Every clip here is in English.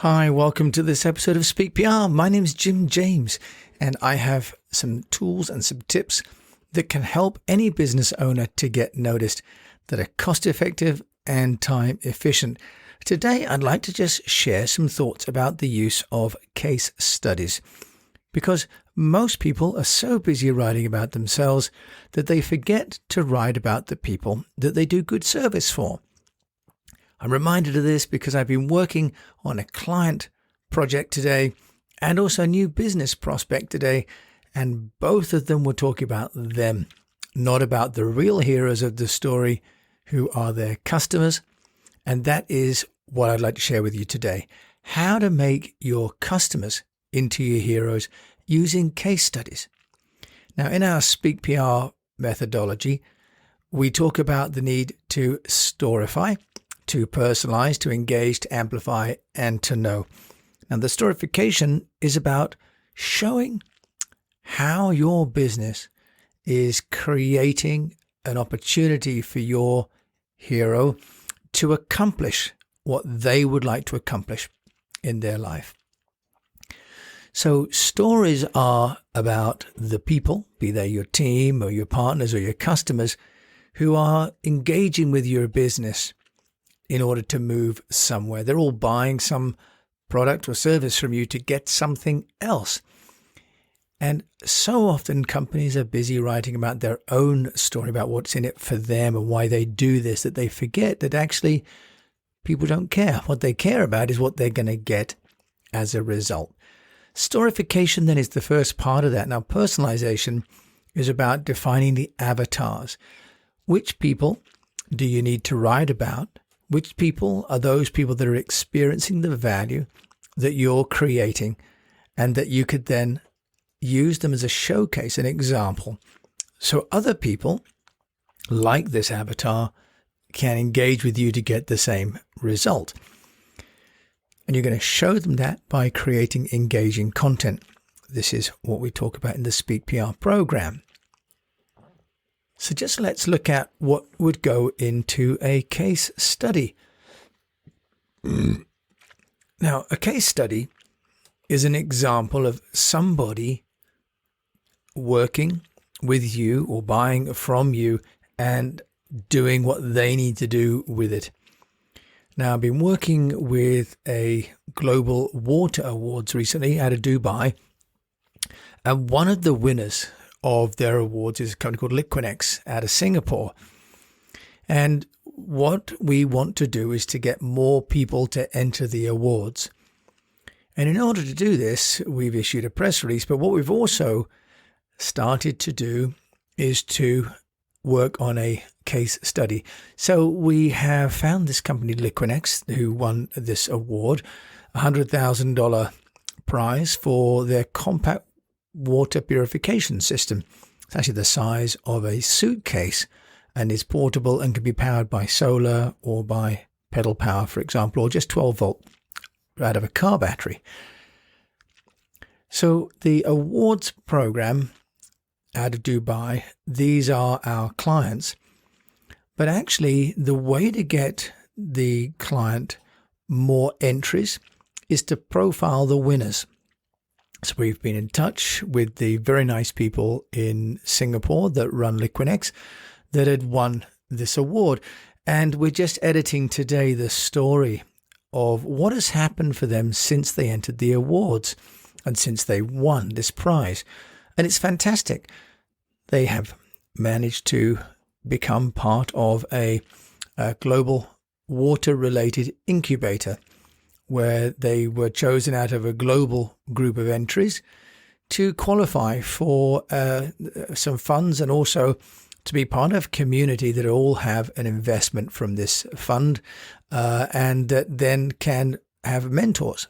Hi, welcome to this episode of Speak PR. My name is Jim James, and I have some tools and some tips that can help any business owner to get noticed that are cost-effective and time-efficient. Today, I'd like to just share some thoughts about the use of case studies, because most people are so busy writing about themselves that they forget to write about the people that they do good service for. I'm reminded of this because I've been working on a client project today and also a new business prospect today, and both of them were talking about them, not about the real heroes of the story who are their customers. And that is what I'd like to share with you today: how to make your customers into your heroes using case studies. Now, in our Speak PR methodology, we talk about the need to storify, to personalize, to engage, to amplify, and to know. Now, the storification is about showing how your business is creating an opportunity for your hero to accomplish what they would like to accomplish in their life. So stories are about the people, be they your team or your partners or your customers, who are engaging with your business in order to move somewhere. They're all buying some product or service from you to get something else. And so often companies are busy writing about their own story, about what's in it for them and why they do this, that they forget that actually people don't care. What they care about is what they're going to get as a result. Storification then is the first part of that. Now, personalization is about defining the avatars. Which people do you need to write about? Which people are those people that are experiencing the value that you're creating, and that you could then use them as a showcase, an example, so other people like this avatar can engage with you to get the same result. And you're going to show them that by creating engaging content. This is what we talk about in the Speak PR program. So just let's look at what would go into a case study. Now, a case study is an example of somebody working with you or buying from you and doing what they need to do with it. Now, I've been working with a global water awards recently out of Dubai, and one of the winners of their awards is a company called Liquinex out of Singapore. And what we want to do is to get more people to enter the awards. And in order to do this, we've issued a press release, but what we've also started to do is to work on a case study. So we have found this company, Liquinex, who won this award, $100,000 prize for their compact water purification system. It's actually the size of a suitcase and is portable and can be powered by solar or by pedal power, for example, or just 12 volt out of a car battery. So the awards program out of Dubai, these are our clients, but actually the way to get the client more entries is to profile the winners. So we've been in touch with the very nice people in Singapore that run Liquinex that had won this award. And we're just editing today the story of what has happened for them since they entered the awards and since they won this prize. And it's fantastic. They have managed to become part of a global water-related incubator, where they were chosen out of a global group of entries to qualify for some funds and also to be part of a community that all have an investment from this fund and that then can have mentors.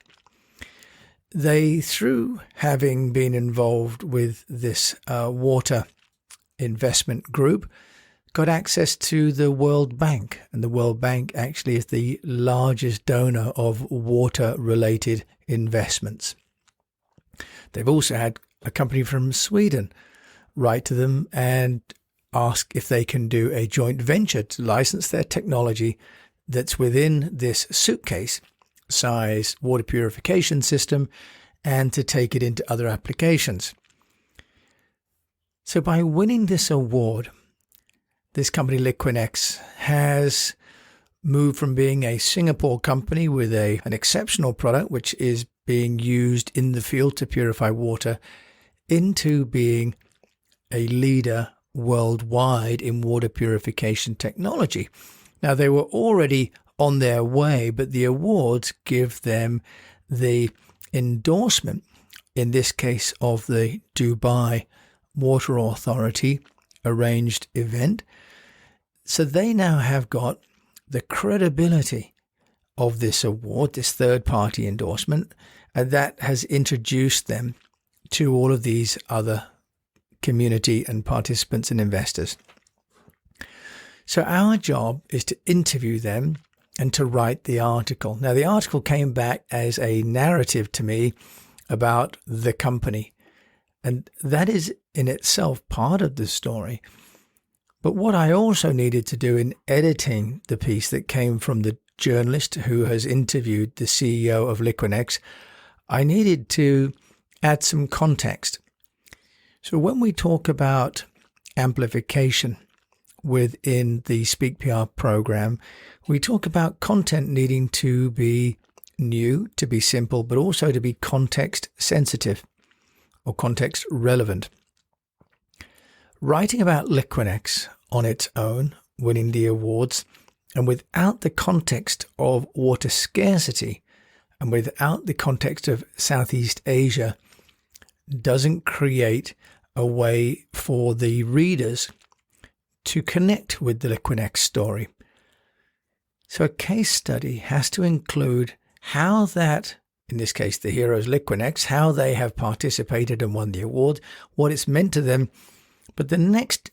They, through having been involved with this water investment group, got access to the World Bank, and the World Bank actually is the largest donor of water-related investments. They've also had a company from Sweden write to them and ask if they can do a joint venture to license their technology that's within this suitcase size water purification system and to take it into other applications. So by winning this award, this company Liquinex has moved from being a Singapore company with an exceptional product which is being used in the field to purify water into being a leader worldwide in water purification technology. Now, they were already on their way, but the awards give them the endorsement, in this case of the Dubai Water Authority arranged event. So they now have got the credibility of this award, this third-party endorsement, and that has introduced them to all of these other community and participants and investors. So our job is to interview them and to write the article. Now, the article came back as a narrative to me about the company, and that is in itself part of the story. But what I also needed to do in editing the piece that came from the journalist who has interviewed the CEO of Liquinex, I needed to add some context. So when we talk about amplification within the Speak PR program, we talk about content needing to be new, to be simple, but also to be context sensitive or context relevant. Writing about Liquinex on its own, winning the awards, and without the context of water scarcity and without the context of Southeast Asia doesn't create a way for the readers to connect with the Liquinex story. So a case study has to include how that, in this case the heroes Liquinex, how they have participated and won the award, what it's meant to them. But the next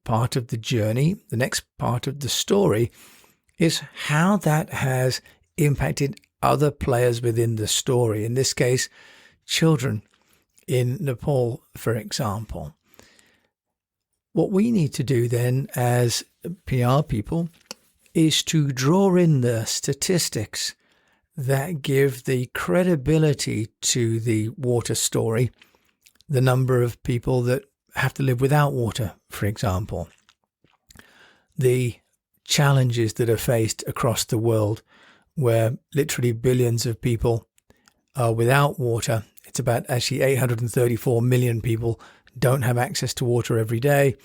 part of the journey, the next part of the story, is how that has impacted other players within the story. In this case, children in Nepal, for example. What we need to do then as PR people is to draw in the statistics that give the credibility to the water story, the number of people that have to live without water, for example, the challenges that are faced across the world where literally billions of people are without water. It's about actually 834 million people don't have access to water every day,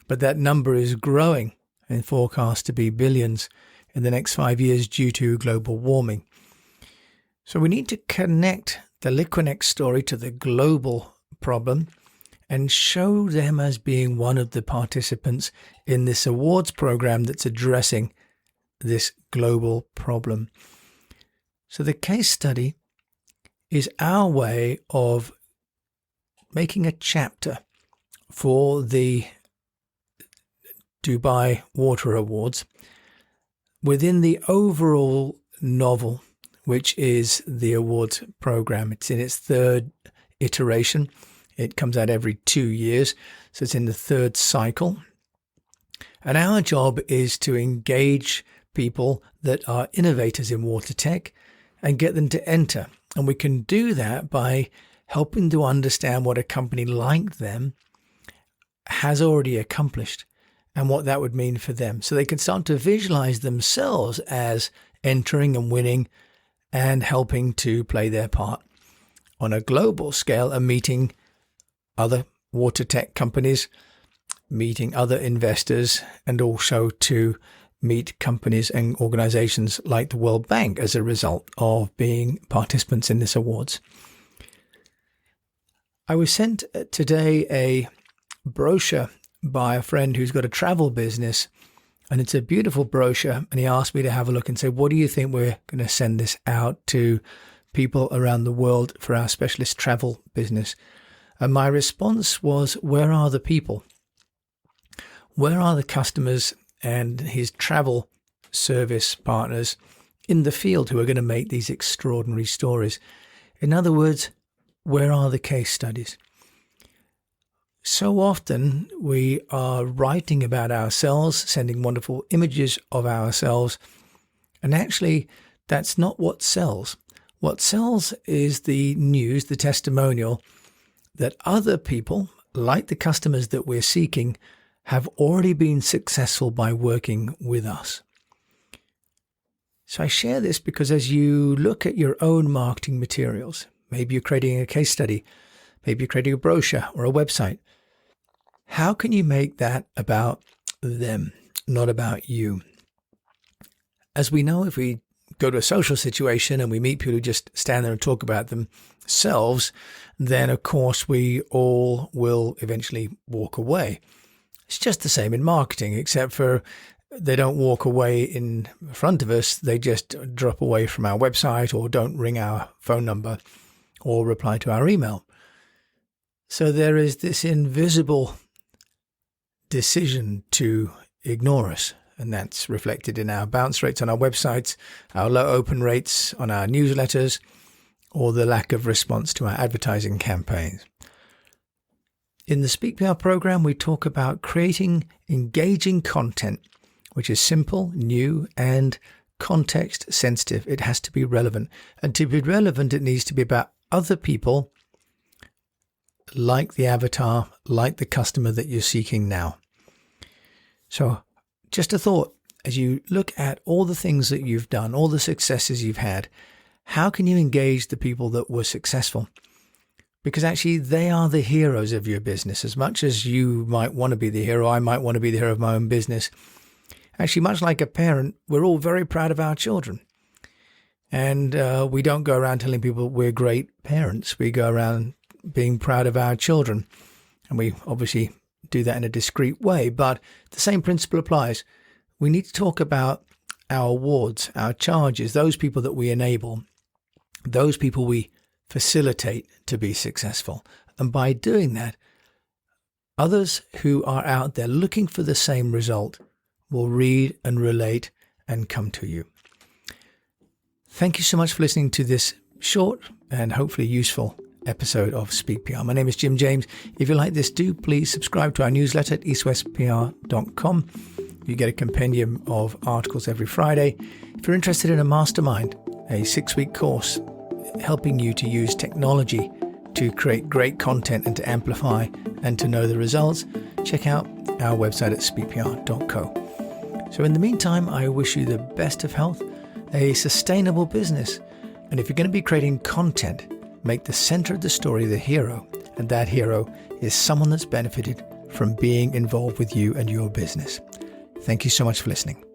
but that number is growing and forecast to be billions in the next 5 years due to global warming. So we need to connect the Liquinex story to the global problem and show them as being one of the participants in this awards program that's addressing this global problem. So the case study is our way of making a chapter for the Dubai Water Awards within the overall novel, which is the awards program. It's in its third iteration. It comes out every 2 years, so it's in the third cycle. And our job is to engage people that are innovators in water tech and get them to enter. And we can do that by helping to understand what a company like them has already accomplished and what that would mean for them. So they can start to visualize themselves as entering and winning and helping to play their part on a global scale and meeting other water tech companies, meeting other investors, and also to meet companies and organizations like the World Bank as a result of being participants in this awards. I was sent today a brochure by a friend who's got a travel business, and it's a beautiful brochure, and he asked me to have a look and say, what do you think we're going to send this out to people around the world for our specialist travel business? And my response was, where are the people? Where are the customers and his travel service partners in the field who are going to make these extraordinary stories? In other words, where are the case studies? So often we are writing about ourselves, sending wonderful images of ourselves, and actually That's not what sells. What sells is the news, the testimonial that other people, like the customers that we're seeking, have already been successful by working with us. So I share this because as you look at your own marketing materials, maybe you're creating a case study, maybe you're creating a brochure or a website, how can you make that about them, not about you? As we know, if we go to a social situation and we meet people who just stand there and talk about themselves, then of course we all will eventually walk away. It's just the same in marketing, except for they don't walk away in front of us. They just drop away from our website or don't ring our phone number or reply to our email. So there is this invisible decision to ignore us. And that's reflected in our bounce rates on our websites, our low open rates on our newsletters, or the lack of response to our advertising campaigns. In the Speak PR program, we talk about creating engaging content, which is simple, new, and context sensitive. It has to be relevant. And to be relevant, it needs to be about other people, like the avatar, like the customer that you're seeking now. So just a thought, as you look at all the things that you've done, all the successes you've had, how can you engage the people that were successful? Because actually they are the heroes of your business. As much as you might want to be the hero, I might want to be the hero of my own business. Actually, much like a parent, we're all very proud of our children. And we don't go around telling people we're great parents. We go around being proud of our children. And we obviously do that in a discreet way, but the same principle applies. We need to talk about our awards, our charges, those people that we enable, those people we facilitate to be successful. And by doing that, others who are out there looking for the same result will read and relate and come to you. Thank you so much for listening to this short and hopefully useful episode of Speak PR. My name is Jim James. If you like this, do please subscribe to our newsletter at eastwestpr.com. You get a compendium of articles every Friday. If you're interested in a mastermind, a 6-week course helping you to use technology to create great content and to amplify and to know the results, check out our website at speakpr.co. So in the meantime, I wish you the best of health, a sustainable business, and if you're going to be creating content, make the center of the story the hero, and that hero is someone that's benefited from being involved with you and your business. Thank you so much for listening.